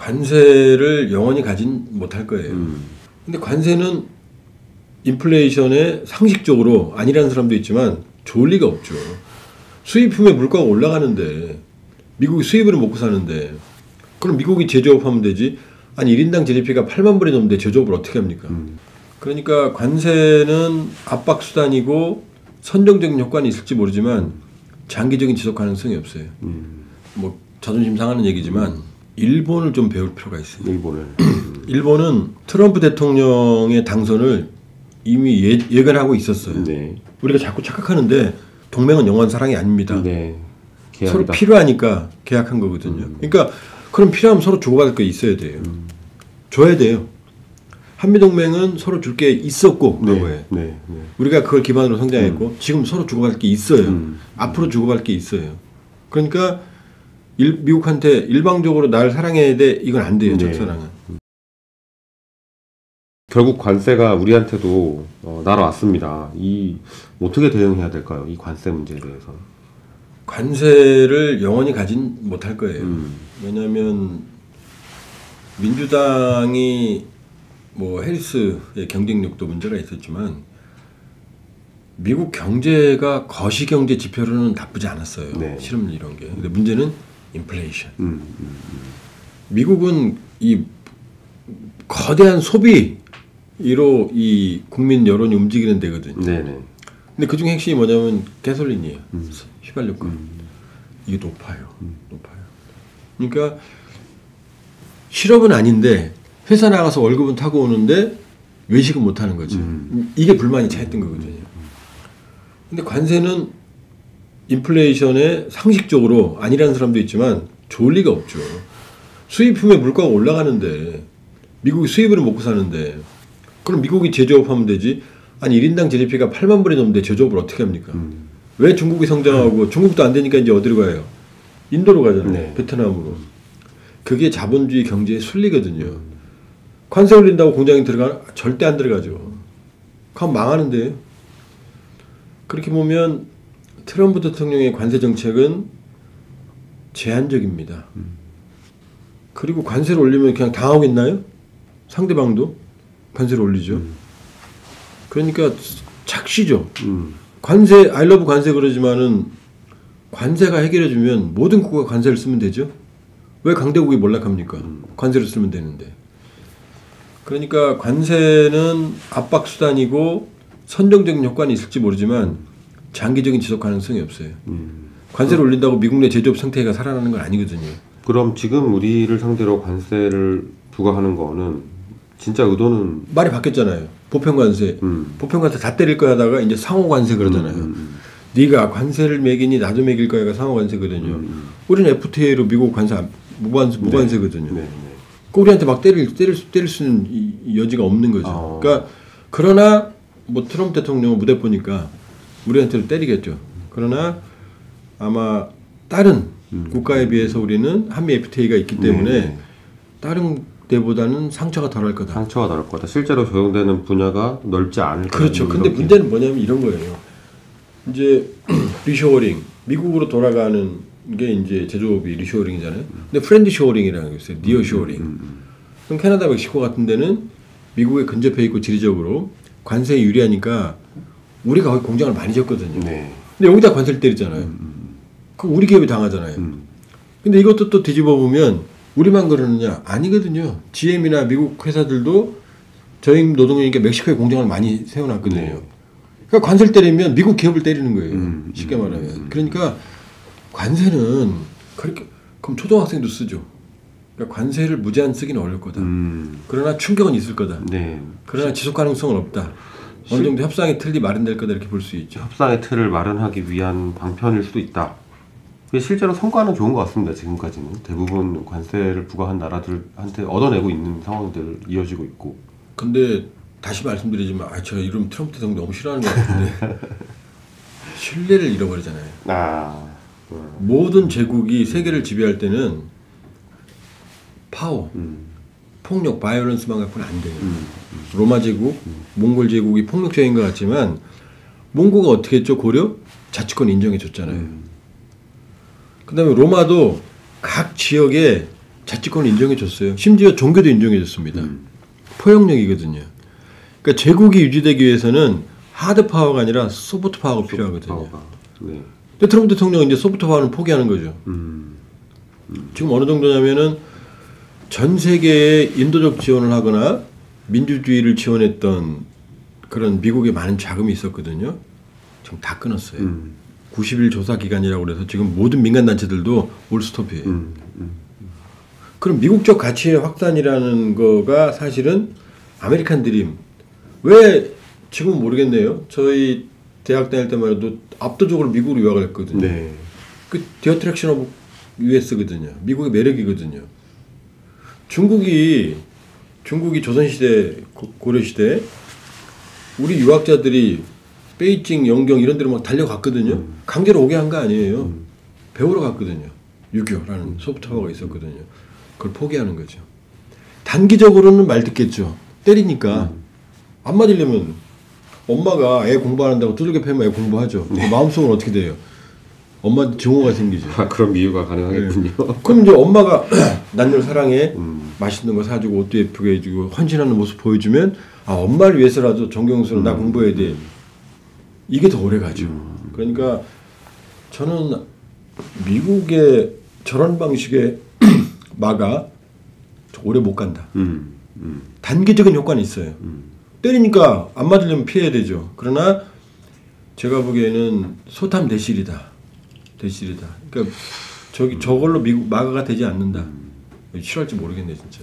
관세를 영원히 가진 못할 거예요. 근데 관세는 인플레이션에 상식적으로 아니라는 사람도 있지만 좋을 리가 없죠. 수입품의 물가가 올라가는데 미국이 수입으로 먹고 사는데 그럼 미국이 제조업하면 되지. 아니 1인당 GDP가 8만 불이 넘는데 제조업을 어떻게 합니까? 그러니까 관세는 압박 수단이고 선정적인 효과는 있을지 모르지만 장기적인 지속 가능성이 없어요. 뭐 자존심 상하는 얘기지만 일본을 좀 배울 필요가 있어요. 일본은 트럼프 대통령의 당선을 이미 예견하고 있었어요. 네. 우리가 자꾸 착각하는데 동맹은 영원 사랑이 아닙니다. 네. 서로 필요하니까 계약한 거거든요. 그러니까 그럼 필요하면 서로 주고받을 게 있어야 돼요. 줘야 돼요. 한미동맹은 서로 줄 게 있었고 과거에 우리가 그걸 기반으로 성장했고 지금 서로 주고받을 게 있어요. 앞으로 주고받을 게 있어요. 그러니까 미국한테 일방적으로 날 사랑해야 돼 이건 안 돼요. 적사랑은. 결국 관세가 우리한테도 날아왔습니다. 이 어떻게 대응해야 될까요? 이 관세 문제에 대해서. 관세를 영원히 가진 못할 거예요. 왜냐하면 민주당이 뭐 해리스의 경쟁력도 문제가 있었지만 미국 경제가 거시경제 지표로는 나쁘지 않았어요. 네. 실업률 이런 게. 근데 문제는 인플레이션. 미국은 이 거대한 소비로 이 국민 여론이 움직이는 데거든요. 네네. 근데 그중 핵심이 뭐냐면 가솔린이에요. 휘발유가. 이게 높아요. 높아요. 그러니까 실업은 아닌데 회사 나가서 월급은 타고 오는데 외식은 못 하는 거지. 이게 불만이 차였던 거거든요. 근데 관세는 인플레이션에 상식적으로 아니라는 사람도 있지만 좋을 리가 없죠. 수입품의 물가가 올라가는데 미국이 수입으로 먹고 사는데 그럼 미국이 제조업하면 되지. 아니 1인당 GDP가 8만 불이 넘는데 제조업을 어떻게 합니까? 왜 중국이 성장하고 중국도 안 되니까 이제 어디로 가요? 인도로 가잖아요. 네. 베트남으로. 그게 자본주의 경제의 순리거든요. 관세 올린다고 공장이 들어가? 절대 안 들어가죠. 그럼 망하는데요. 그렇게 보면 트럼프 대통령의 관세 정책은 제한적입니다. 그리고 관세를 올리면 그냥 당하겠나요? 상대방도 관세를 올리죠. 그러니까 착시죠. 관세, I love 관세 그러지만은 관세가 해결해주면 모든 국가가 관세를 쓰면 되죠. 왜 강대국이 몰락합니까? 관세를 쓰면 되는데. 그러니까 관세는 압박 수단이고 선정적인 효과는 있을지 모르지만 장기적인 지속 가능성이 없어요. 관세를 올린다고 미국 내 제조업 생태계가 살아나는 건 아니거든요. 그럼 지금 우리를 상대로 관세를 부과하는 거는 진짜 의도는 말이 바뀌었잖아요. 보편관세. 보편관세 다 때릴 거야 하다가 이제 상호관세 그러잖아요. 네가 관세를 매기니 나도 매길 거야가 상호관세거든요. 우리는 FTA로 미국 관세 무관세거든요. 네. 우리한테 막 때릴 수는 이 여지가 없는 거죠. 그러니까 그러나 뭐 트럼프 대통령 무대 보니까 우리한테도 때리겠죠. 그러나 아마 다른 국가에 비해서 우리는 한미 FTA가 있기 때문에 다른 데보다는 상처가 덜할 거다. 상처가 덜할 거다. 실제로 적용되는 분야가 넓지 않을 거다. 그렇죠. 근데 문제는 뭐냐면 이런 거예요. 이제 리쇼어링, 미국으로 돌아가는 게 이제 제조업이 리쇼어링이잖아요. 근데 프렌드 쇼어링이라는 게 있어요. 니어쇼어링. 그럼 캐나다, 멕시코 같은 데는 미국에 근접해 있고 지리적으로 관세에 유리하니까 우리가 거기 공장을 많이 졌거든요. 네. 근데 여기다 관세를 때리잖아요. 그럼 우리 기업이 당하잖아요. 근데 이것도 또 뒤집어 보면 우리만 그러느냐? 아니거든요. GM이나 미국 회사들도 저희 노동력이니까 멕시코에 공장을 많이 세워놨거든요. 네. 그러니까 관세를 때리면 미국 기업을 때리는 거예요. 쉽게 말하면. 그러니까 관세는 그렇게 그럼 초등학생도 쓰죠. 그러니까 관세를 무제한 쓰기는 어려울 거다. 그러나 충격은 있을 거다. 네. 그러나 지속 가능성은 없다. 어느 정도 협상의 틀이 마련될 거다 이렇게 볼 수 있죠. 협상의 틀을 마련하기 위한 방편일 수도 있다. 실제로 성과는 좋은 것 같습니다. 지금까지는 대부분 관세를 부과한 나라들한테 얻어내고 있는 상황들 이어지고 있고. 근데 다시 말씀드리지만 제가 이러면 트럼프 대통령 너무 싫어하는 것 같은데 신뢰를 잃어버리잖아요. 모든 제국이 세계를 지배할 때는 파워, 폭력, 바이올런스만 갖고는 안 돼요. 로마 제국, 몽골 제국이 폭력적인 것 같지만 몽고가 어떻게 했죠? 고려? 자치권 인정해 줬잖아요. 그 다음에 로마도 각 지역에 자치권을 인정해줬어요. 심지어 종교도 인정해줬습니다. 포용력이거든요. 그러니까 제국이 유지되기 위해서는 하드 파워가 아니라 소프트 파워가 필요하거든요. 네. 근데 트럼프 대통령은 이제 소프트 파워는 포기하는 거죠. 지금 어느 정도냐면은 전 세계에 인도적 지원을 하거나 민주주의를 지원했던 그런 미국의 많은 자금이 있었거든요. 지금 다 끊었어요. 90일 조사 기간이라고 그래서 지금 모든 민간 단체들도 올스톱이에요. 그럼 미국적 가치의 확산이라는 거가 사실은 아메리칸 드림. 왜 지금은 모르겠네요. 저희 대학 다닐 때만 해도 압도적으로 미국으로 유학을 했거든요. 네. 그 디어트랙션 오브 US거든요. 미국의 매력이거든요. 중국이 조선시대 고려시대 우리 유학자들이 베이징, 영경 이런 데로 막 달려갔거든요. 강제로 오게 한 거 아니에요. 배우러 갔거든요. 유교라는 소프트파워가 있었거든요. 그걸 포기하는 거죠. 단기적으로는 말 듣겠죠. 때리니까 안 맞으려면 엄마가 애 공부한다고 두들겨 패면 애 공부하죠. 마음속은 어떻게 돼요? 엄마한테 증오가 생기죠. 그런 비유가 가능하겠군요. 네. 그럼 이제 엄마가 난 널 사랑해 맛있는 거 사주고 옷도 예쁘게 해주고 헌신하는 모습 보여주면 아 엄마를 위해서라도 정경수는 나 공부해야 돼. 이게 더 오래 가죠. 그러니까 저는 미국의 저런 방식의 마가 오래 못 간다. 단기적인 효과는 있어요. 때리니까 안 맞으려면 피해야 되죠. 그러나 제가 보기에는 소탐 대실이다. 그러니까 저걸로 미국 마가가 되지 않는다. 싫어할지 모르겠네 진짜.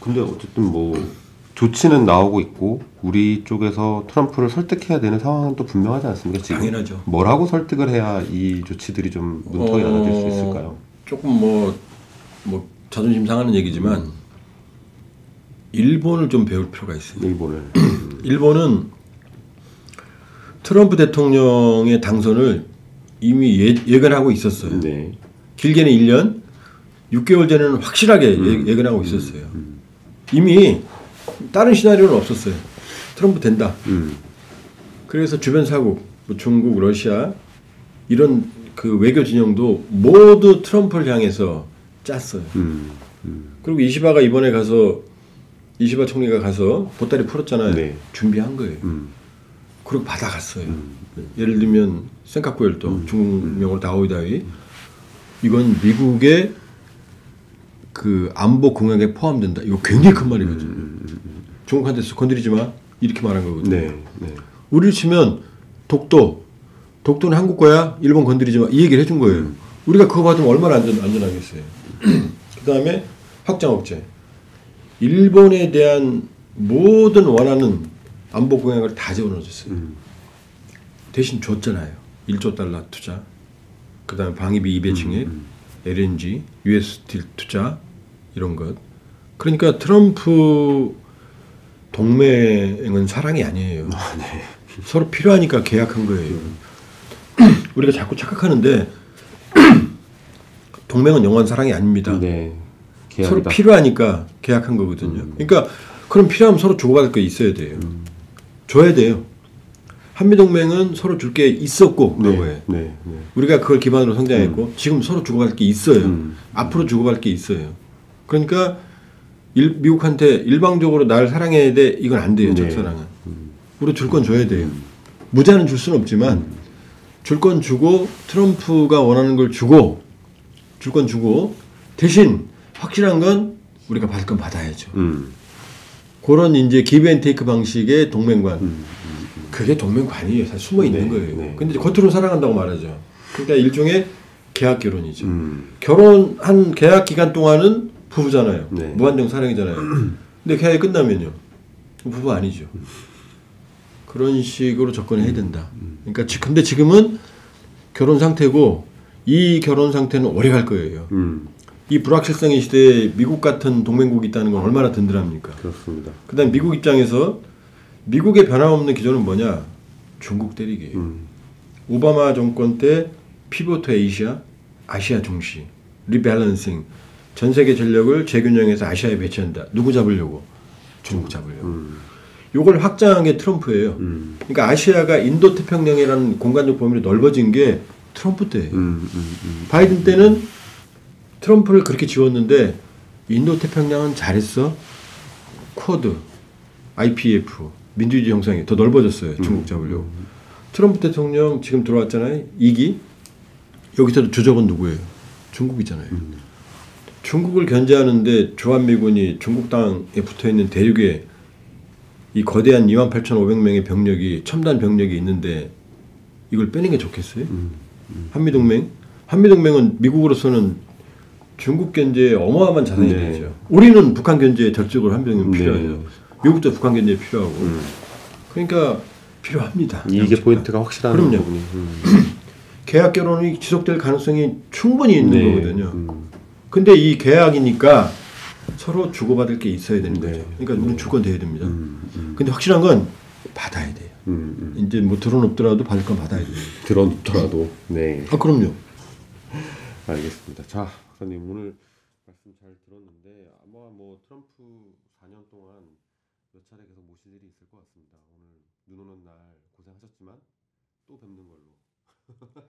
근데 어쨌든 뭐 조치는 나오고 있고 우리 쪽에서 트럼프를 설득해야 되는 상황은 또 분명하지 않습니까? 지금 당연하죠. 뭐라고 설득을 해야 이 조치들이 좀 문턱이 낮아질 수 있을까요? 조금 뭐 자존심 상하는 얘기지만 일본을 좀 배울 필요가 있어요. 일본은 트럼프 대통령의 당선을 이미 예견하고 있었어요. 네. 길게는 1년, 6개월 전에는 확실하게 예견하고 있었어요. 이미 다른 시나리오는 없었어요. 트럼프 된다. 그래서 주변 사국, 뭐 중국, 러시아 이런 그 외교 진영도 모두 트럼프를 향해서 짰어요. 그리고 이시바 총리가 가서 보따리 풀었잖아요. 네. 준비한 거예요. 그리고 받아갔어요. 예를 들면 센카쿠엘도 중국명으로 다오이다이 이건 미국의 그 안보 공약에 포함된다. 이거 굉장히 큰 말이거든요. 중국한테서 건드리지 마 이렇게 말한 거거든요. 네. 우리를 치면 독도는 한국 거야. 일본 건드리지 마. 이 얘기를 해준 거예요. 우리가 그거 받으면 얼마나 안전하겠어요. 그 다음에 확장 억제. 일본에 대한 모든 원하는 안보 공약을 다 집어넣어줬어요. 대신 줬잖아요. 1조 달러 투자. 그 다음에 방위비 2배 LNG, US 스틸 투자 이런 것. 그러니까 트럼프 동맹은 사랑이 아니에요. 네. 서로 필요하니까 계약한 거예요. 우리가 자꾸 착각하는데 동맹은 영원 사랑이 아닙니다. 네. 서로 필요하니까 계약한 거거든요. 그러니까 그럼 필요하면 서로 주고받을 게 있어야 돼요. 줘야 돼요. 한미동맹은 서로 줄 게 있었고 과거에 우리가 그걸 기반으로 성장했고 지금 서로 주고받을 게 있어요. 앞으로 주고받을 게 있어요. 그러니까 미국한테 일방적으로 날 사랑해야 돼 이건 안 돼요. 적사랑은. 우리 줄 건 줘야 돼요. 무자는 줄 수는 없지만 줄 건 주고 트럼프가 원하는 걸 주고 줄 건 주고 대신 확실한 건 우리가 받을 건 받아야죠. 그런 이제 기브앤테이크 방식의 동맹관. 그게 동맹관이에요. 사실 숨어 있는 거예요. 근데 이제 겉으로 사랑한다고 말하죠. 그러니까 일종의 계약 결혼이죠. 결혼한 계약 기간 동안은 부부잖아요. 무한정 사랑이잖아요. 근데 계약이 끝나면요. 부부 아니죠. 그런 식으로 접근해야 된다. 그러니까 근데 지금은 결혼 상태고 이 결혼 상태는 오래 갈 거예요. 이 불확실성의 시대에 미국 같은 동맹국이 있다는 건 얼마나 든든합니까? 그렇습니다. 그다음 미국 입장에서 미국의 변함없는 기조는 뭐냐? 중국 때리기예요. 오바마 정권 때 피보트 아시아 중시, 리밸런싱, 전 세계 전력을 재균형해서 아시아에 배치한다. 누구 잡으려고? 중국 잡으려고. 요걸 확장한 게 트럼프예요. 그러니까 아시아가 인도 태평양이라는 공간적 범위로 넓어진 게 트럼프 때예요. 바이든 때는 트럼프를 그렇게 지웠는데 인도 태평양은 잘했어. 쿼드, IPF, 민주주의 형성이 더 넓어졌어요. 중국 잡으려고. 트럼프 대통령 지금 들어왔잖아요. 2기. 여기서 주적은 누구예요? 중국이잖아요. 중국을 견제하는데 주한미군이 중국 땅에 붙어있는 대륙에 이 거대한 28,500명의 병력이 첨단 병력이 있는데 이걸 빼는 게 좋겠어요? 한미동맹? 한미동맹은 미국으로서는 중국 견제에 어마어마한 자산이 네. 되죠. 우리는 북한 견제에 절적으로 한미동맹 네. 필요하죠. 미국도 북한 견제에 필요하고. 그러니까 필요합니다. 이게 양측 다. 포인트가 확실한 그럼요. 부분이. 계약 결혼이 지속될 가능성이 충분히 있는 네. 거거든요. 근데 이 계약이니까 서로 주고받을 게 있어야 되는 네. 거죠. 그러니까 우리 주권 돼야 됩니다. 근데 확실한 건 받아야 돼요. 이제 뭐 드론 없더라도 받을 건 받아야 돼요. 들어놓더라도. 네. 아 그럼요. 알겠습니다. 자, 박사님 오늘 말씀 잘 들었는데 아마 뭐 트럼프 4년 동안 몇 차례 계속 모실 일이 있을 것 같습니다. 오늘 눈 오는 날 고생하셨지만 또 뵙는 걸로.